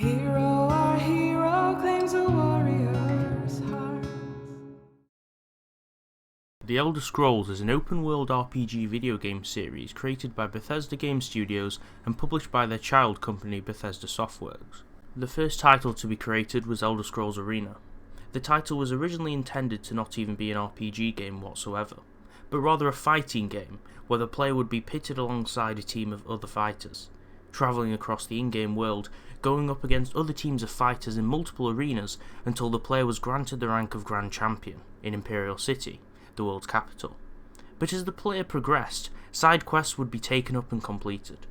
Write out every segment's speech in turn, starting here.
Our hero claims a warrior's heart. The Elder Scrolls is an open-world RPG video game series created by Bethesda Game Studios and published by their child company Bethesda Softworks. The first title to be created was Elder Scrolls Arena. The title was originally intended to not even be an RPG game whatsoever, but rather a fighting game where the player would be pitted alongside a team of other fighters, travelling across the in-game world, going up against other teams of fighters in multiple arenas until the player was granted the rank of Grand Champion in Imperial City, the world's capital. But as the player progressed, side quests would be taken up and completed.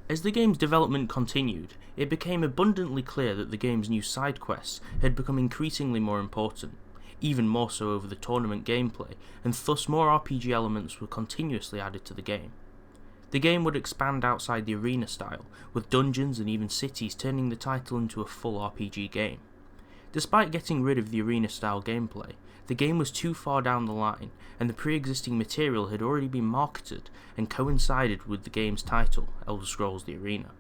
As the game's development continued, it became abundantly clear that the game's new side quests had become increasingly more important, even more so over the tournament gameplay, and thus more RPG elements were continuously added to the game. The game would expand outside the arena style, with dungeons and even cities turning the title into a full RPG game. Despite getting rid of the arena-style gameplay, the game was too far down the line, and the pre-existing material had already been marketed and coincided with the game's title, Elder Scrolls The Arena.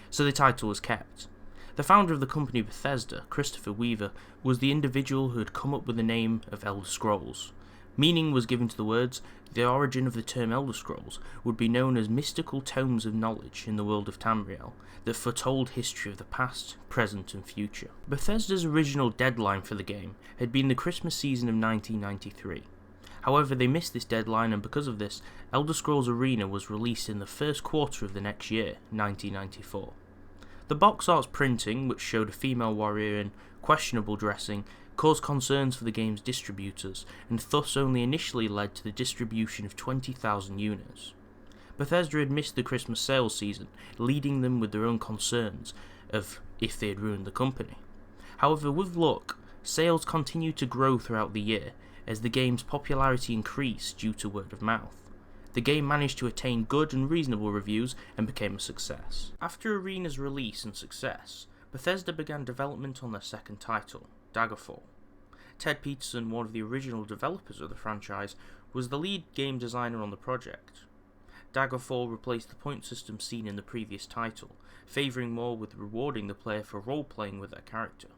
So the title was kept. The founder of the company Bethesda, Christopher Weaver, was the individual who had come up with the name of Elder Scrolls. Meaning was given to the words. The origin of the term Elder Scrolls would be known as mystical tomes of knowledge in the world of Tamriel that foretold history of the past, present and future. Bethesda's original deadline for the game had been the Christmas season of 1993. However, they missed this deadline, and because of this, Elder Scrolls Arena was released in the first quarter of the next year, 1994. The box art's printing, which showed a female warrior in questionable dressing, caused concerns for the game's distributors, and thus only initially led to the distribution of 20,000 units. Bethesda had missed the Christmas sales season, leading them with their own concerns of if they had ruined the company. However, with luck, sales continued to grow throughout the year as the game's popularity increased due to word of mouth. The game managed to attain good and reasonable reviews and became a success. After Arena's release and success, Bethesda began development on their second title, Daggerfall. Ted Peterson, one of the original developers of the franchise, was the lead game designer on the project. Daggerfall replaced the point system seen in the previous title, favouring more with rewarding the player for role-playing with their character.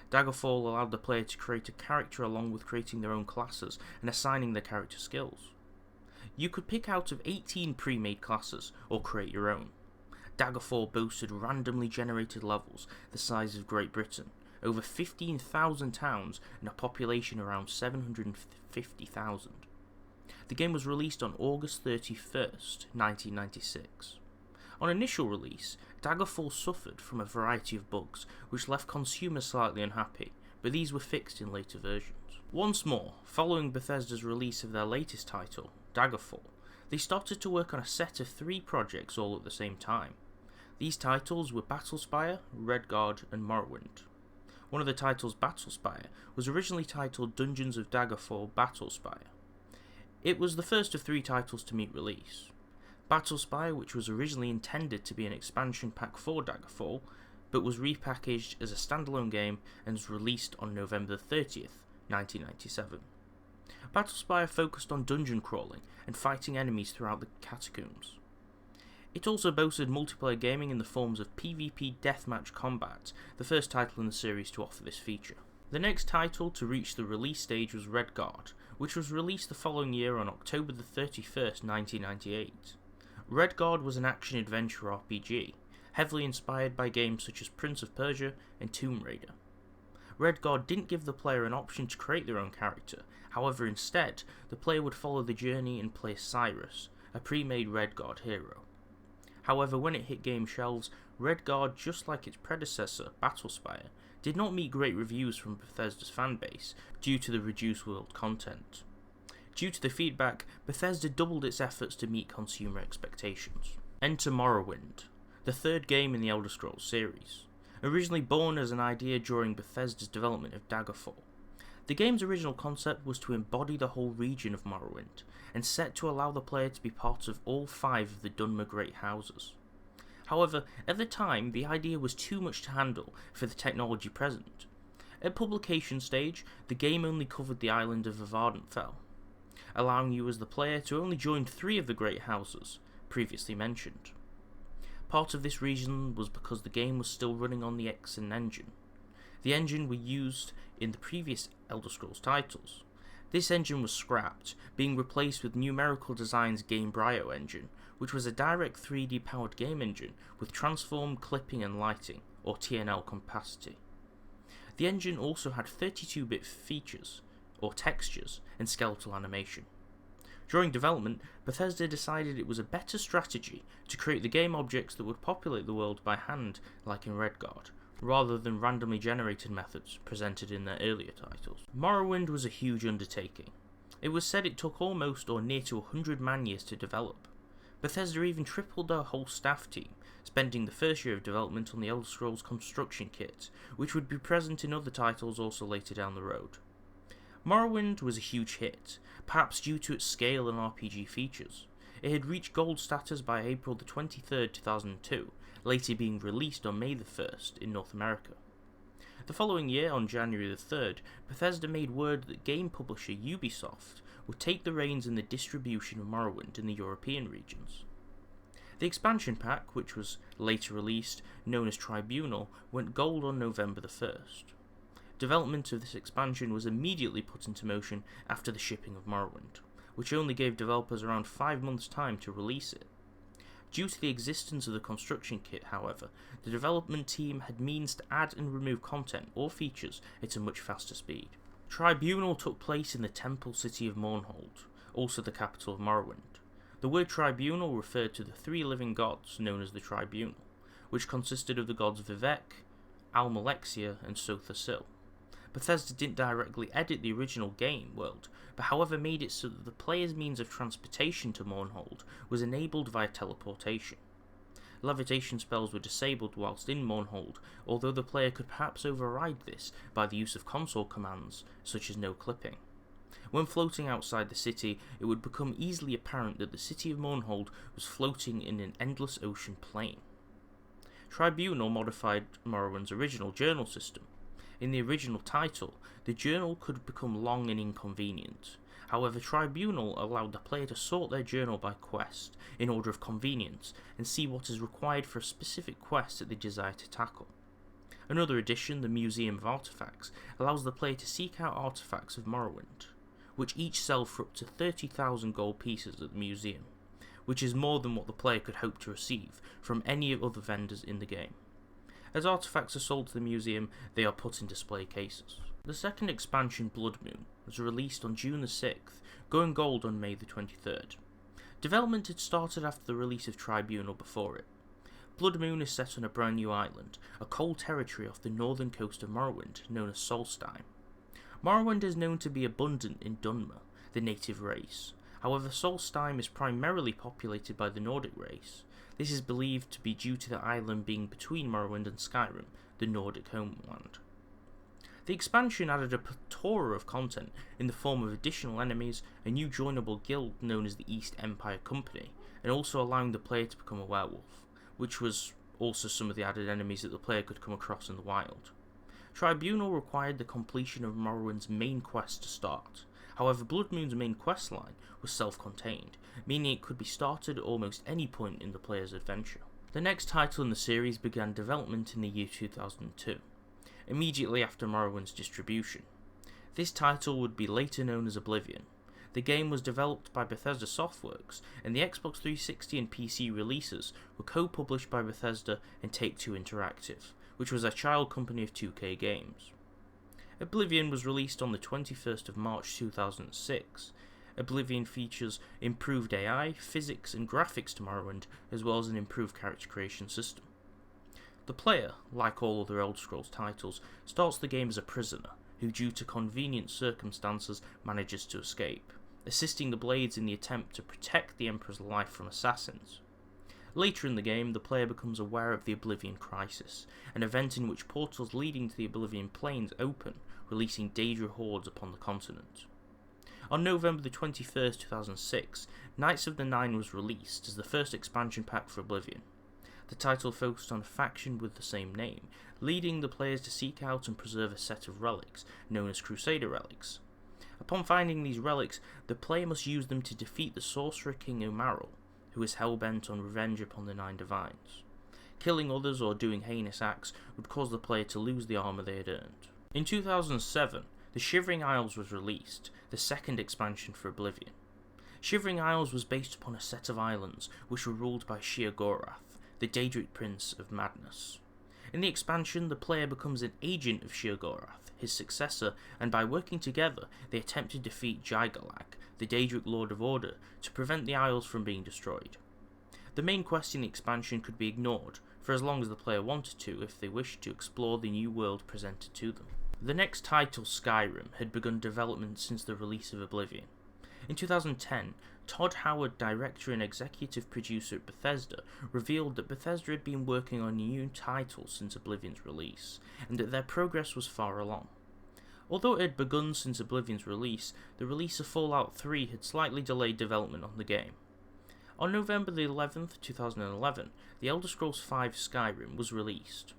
Daggerfall allowed the player to create a character along with creating their own classes and assigning their character skills. You could pick out of 18 pre-made classes, or create your own. Daggerfall boasted randomly generated levels the size of Great Britain, over 15,000 towns and a population around 750,000. The game was released on August 31st, 1996. On initial release, Daggerfall suffered from a variety of bugs, which left consumers slightly unhappy, but these were fixed in later versions. Once more, following Bethesda's release of their latest title, Daggerfall, they started to work on a set of 3 projects all at the same time. These titles were Battlespire, Redguard, and Morrowind. One of the titles, Battlespire, was originally titled Dungeons of Daggerfall Battlespire. It was the first of 3 titles to meet release. Battlespire, which was originally intended to be an expansion pack for Daggerfall, but was repackaged as a standalone game and was released on November 30th, 1997. Battlespire focused on dungeon crawling and fighting enemies throughout the catacombs. It also boasted multiplayer gaming in the forms of PvP deathmatch combat, the first title in the series to offer this feature. The next title to reach the release stage was Redguard, which was released the following year on October 31st, 1998. Redguard was an action-adventure RPG, heavily inspired by games such as Prince of Persia and Tomb Raider. Redguard didn't give the player an option to create their own character, however instead, the player would follow the journey and play Cyrus, a pre-made Redguard hero. However, when it hit game shelves, Redguard, just like its predecessor, Battlespire, did not meet great reviews from Bethesda's fanbase due to the reduced world content. Due to the feedback, Bethesda doubled its efforts to meet consumer expectations. Enter Morrowind, the third game in the Elder Scrolls series. Originally born as an idea during Bethesda's development of Daggerfall, the game's original concept was to embody the whole region of Morrowind, and set to allow the player to be part of all 5 of the Dunmer Great Houses. However, at the time, the idea was too much to handle for the technology present. At publication stage, the game only covered the island of Vardenfell, allowing you as the player to only join 3 of the Great Houses, previously mentioned. Part of this reason was because the game was still running on the Exen engine. The engine we used in the previous Elder Scrolls titles. This engine was scrapped, being replaced with Numerical Design's Gamebryo engine, which was a direct 3D powered game engine with transform, clipping and lighting, or TNL capacity. The engine also had 32-bit features, or textures, and skeletal animation. During development, Bethesda decided it was a better strategy to create the game objects that would populate the world by hand, like in Redguard, rather than randomly generated methods presented in their earlier titles. Morrowind was a huge undertaking. It was said it took almost or near to 100 man-years to develop. Bethesda even tripled their whole staff team, spending the first year of development on the Elder Scrolls construction kit, which would be present in other titles also later down the road. Morrowind was a huge hit, perhaps due to its scale and RPG features. It had reached gold status by April 23, 2002, later being released on May 1st in North America. The following year, on January 3rd, Bethesda made word that game publisher Ubisoft would take the reins in the distribution of Morrowind in the European regions. The expansion pack, which was later released, known as Tribunal, went gold on November 1st. Development of this expansion was immediately put into motion after the shipping of Morrowind, which only gave developers around 5 months' time to release it. Due to the existence of the construction kit, however, the development team had means to add and remove content or features at a much faster speed. Tribunal took place in the temple city of Mournhold, also the capital of Morrowind. The word Tribunal referred to the 3 living gods known as the Tribunal, which consisted of the gods Vivec, Almalexia, and Sotha-Sil. Bethesda didn't directly edit the original game world, but however made it so that the player's means of transportation to Mournhold was enabled via teleportation. Levitation spells were disabled whilst in Mournhold, although the player could perhaps override this by the use of console commands such as no clipping. When floating outside the city, it would become easily apparent that the city of Mournhold was floating in an endless ocean plain. Tribunal modified Morrowind's original journal system. In the original title, the journal could become long and inconvenient. However, Tribunal allowed the player to sort their journal by quest, in order of convenience, and see what is required for a specific quest that they desire to tackle. Another addition, the Museum of Artifacts, allows the player to seek out artifacts of Morrowind, which each sell for up to 30,000 gold pieces at the museum, which is more than what the player could hope to receive from any other vendors in the game. As artifacts are sold to the museum, they are put in display cases. The second expansion, Blood Moon, was released on June the 6th, going gold on May the 23rd. Development had started after the release of Tribunal before it. Blood Moon is set on a brand new island, a cold territory off the northern coast of Morrowind, known as Solstheim. Morrowind is known to be abundant in Dunmer, the native race. However, Solstheim is primarily populated by the Nordic race. This is believed to be due to the island being between Morrowind and Skyrim, the Nordic homeland. The expansion added a plethora of content in the form of additional enemies, a new joinable guild known as the East Empire Company, and also allowing the player to become a werewolf, which was also some of the added enemies that the player could come across in the wild. Tribunal required the completion of Morrowind's main quest to start. However, Blood Moon's main questline was self-contained, meaning it could be started at almost any point in the player's adventure. The next title in the series began development in the year 2002, immediately after Morrowind's distribution. This title would be later known as Oblivion. The game was developed by Bethesda Softworks, and the Xbox 360 and PC releases were co-published by Bethesda and Take-Two Interactive, which was a child company of 2K Games. Oblivion was released on the 21st of March 2006. Oblivion features improved AI, physics and graphics to Morrowind, as well as an improved character creation system. The player, like all other Elder Scrolls titles, starts the game as a prisoner, who due to convenient circumstances manages to escape, assisting the Blades in the attempt to protect the Emperor's life from assassins. Later in the game, the player becomes aware of the Oblivion Crisis, an event in which portals leading to the Oblivion Plains open, releasing Daedra hordes upon the continent. On November 21st, 2006, Knights of the Nine was released as the first expansion pack for Oblivion. The title focused on a faction with the same name, leading the players to seek out and preserve a set of relics, known as Crusader Relics. Upon finding these relics, the player must use them to defeat the Sorcerer King Omaril, who is hell-bent on revenge upon the Nine Divines. Killing others or doing heinous acts would cause the player to lose the armor they had earned. In 2007, the Shivering Isles was released, the second expansion for Oblivion. Shivering Isles was based upon a set of islands which were ruled by Sheogorath, the Daedric Prince of Madness. In the expansion, the player becomes an agent of Sheogorath, his successor, and by working together, they attempt to defeat Jaigalak, the Daedric Lord of Order, to prevent the Isles from being destroyed. The main quest in the expansion could be ignored, for as long as the player wanted to, if they wished to explore the new world presented to them. The next title, Skyrim, had begun development since the release of Oblivion. In 2010, Todd Howard, director and executive producer at Bethesda, revealed that Bethesda had been working on a new title since Oblivion's release, and that their progress was far along. Although it had begun since Oblivion's release, the release of Fallout 3 had slightly delayed development on the game. On November 11th, 2011, The Elder Scrolls V Skyrim was released.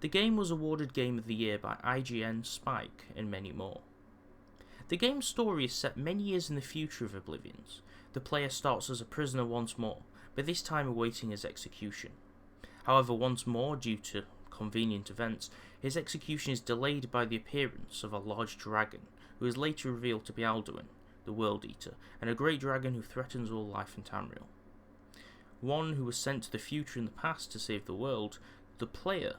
The game was awarded Game of the Year by IGN, Spike, and many more. The game's story is set many years in the future of Oblivion's. The player starts as a prisoner once more, but this time awaiting his execution. However, once more, due to convenient events, his execution is delayed by the appearance of a large dragon, who is later revealed to be Alduin, the World Eater, and a great dragon who threatens all life in Tamriel. One who was sent to the future and the past to save the world, the player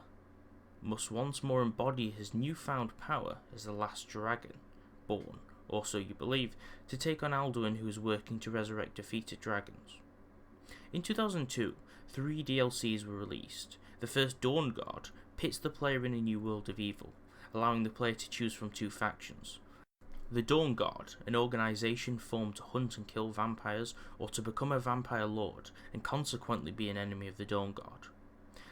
must once more embody his newfound power as the last dragon born, or so you believe, to take on Alduin, who is working to resurrect defeated dragons. In 2002, 3 DLCs were released. The first, Dawn Guard, pits the player in a new world of evil, allowing the player to choose from 2 factions. The Dawn Guard, an organisation formed to hunt and kill vampires or to become a vampire lord and consequently be an enemy of the Dawn Guard.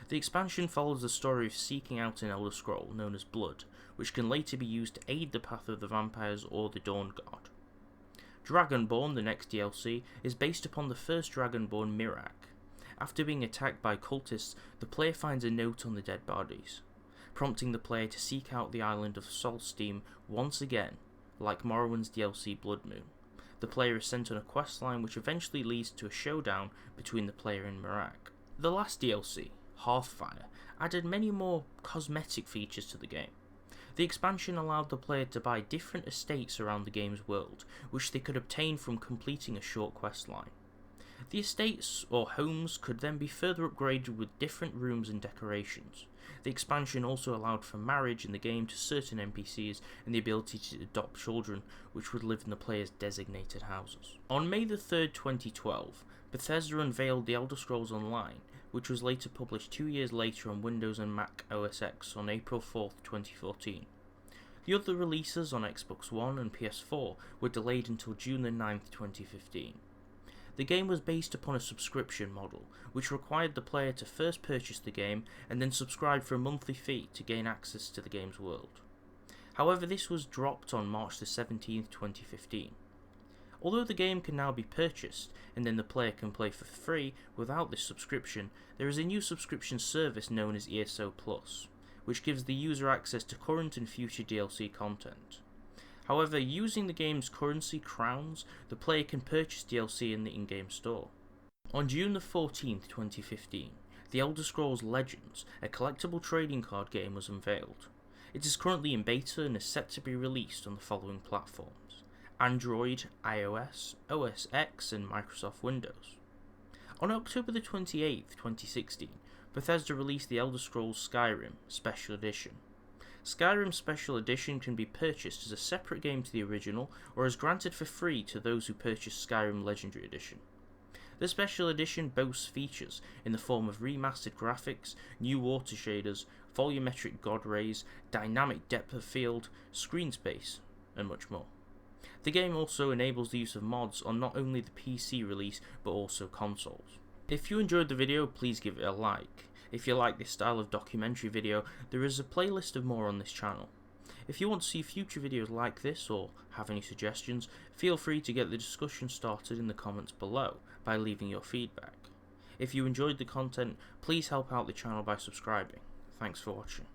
The expansion follows the story of seeking out an Elder Scroll known as Blood, which can later be used to aid the path of the vampires or the Dawn Guard. Dragonborn, the next DLC, is based upon the first Dragonborn, Mirak. After being attacked by cultists, the player finds a note on the dead bodies, prompting the player to seek out the island of Solstheim once again, like Morrowind's DLC Blood Moon. The player is sent on a questline which eventually leads to a showdown between the player and Mirak. The last DLC, Hearthfire, added many more cosmetic features to the game. The expansion allowed the player to buy different estates around the game's world, which they could obtain from completing a short questline. The estates, or homes, could then be further upgraded with different rooms and decorations. The expansion also allowed for marriage in the game to certain NPCs and the ability to adopt children, which would live in the player's designated houses. On May 3rd, 2012, Bethesda unveiled The Elder Scrolls Online, which was later published 2 years later on Windows and Mac OS X on April 4th, 2014. The other releases on Xbox One and PS4 were delayed until June 9th, 2015. The game was based upon a subscription model, which required the player to first purchase the game and then subscribe for a monthly fee to gain access to the game's world. However, this was dropped on March 17th, 2015. Although the game can now be purchased, and then the player can play for free without this subscription, there is a new subscription service known as ESO Plus, which gives the user access to current and future DLC content. However, using the game's currency, crowns, the player can purchase DLC in the in-game store. On June 14th, 2015, The Elder Scrolls Legends, a collectible trading card game, was unveiled. It is currently in beta and is set to be released on the following platforms: Android, iOS, OS X, and Microsoft Windows. On October 28th, 2016, Bethesda released The Elder Scrolls Skyrim Special Edition. Skyrim Special Edition can be purchased as a separate game to the original, or is granted for free to those who purchase Skyrim Legendary Edition. The Special Edition boasts features in the form of remastered graphics, new water shaders, volumetric god rays, dynamic depth of field, screen space, and much more. The game also enables the use of mods on not only the PC release, but also consoles. If you enjoyed the video, please give it a like. If you like this style of documentary video, there is a playlist of more on this channel. If you want to see future videos like this, or have any suggestions, feel free to get the discussion started in the comments below by leaving your feedback. If you enjoyed the content, please help out the channel by subscribing. Thanks for watching.